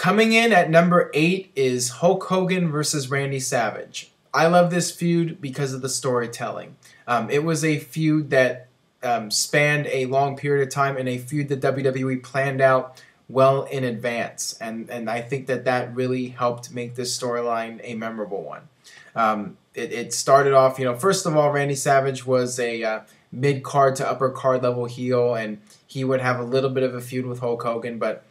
Coming in at number 8 is Hulk Hogan versus Randy Savage. I love this feud because of the storytelling. It was a feud that spanned a long period of time, and a feud that WWE planned out well in advance. And I think that really helped make this storyline a memorable one. It started off, first of all, Randy Savage was a mid-card to upper-card level heel, and he would have a little bit of a feud with Hulk Hogan, but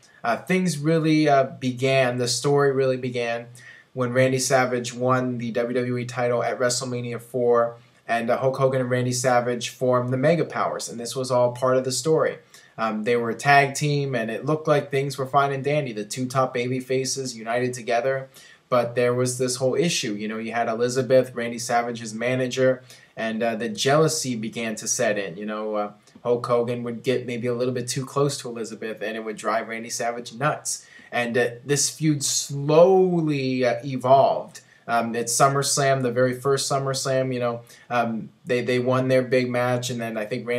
things really began, the story really began when Randy Savage won the WWE title at WrestleMania 4, and Hulk Hogan and Randy Savage formed the Mega Powers, and this was all part of the story. They were a tag team, and it looked like things were fine and dandy. The two top baby faces united together, but there was this whole issue. You had Elizabeth, Randy Savage's manager, and the jealousy began to set in. Hulk Hogan would get maybe a little bit too close to Elizabeth, and it would drive Randy Savage nuts. And this feud slowly evolved. At SummerSlam, the very first SummerSlam, they won their big match, and then I think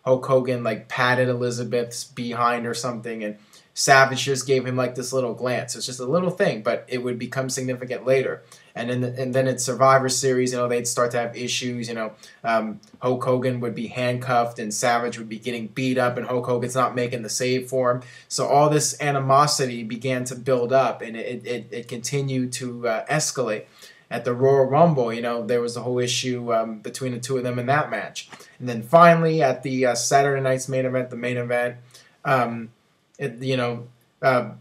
Hulk Hogan patted Elizabeth's behind or something, and Savage just gave him this little glance. It's just a little thing, but it would become significant later. And then at Survivor Series, they'd start to have issues. Hulk Hogan would be handcuffed, and Savage would be getting beat up, and Hulk Hogan's not making the save for him. So all this animosity began to build up, and it continued to escalate. At the Royal Rumble, there was a whole issue between the two of them in that match. And then finally, at the Saturday night's main event, the main event,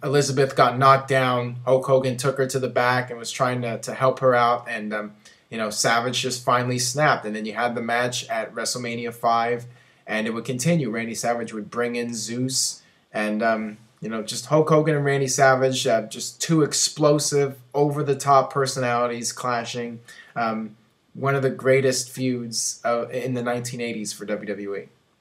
Elizabeth got knocked down. Hulk Hogan took her to the back and was trying to help her out, and Savage just finally snapped. And then you had the match at WrestleMania 5, and it would continue. Randy Savage would bring in Zeus, and just Hulk Hogan and Randy Savage, just two explosive, over-the-top personalities clashing. One of the greatest feuds in the 1980s for WWE.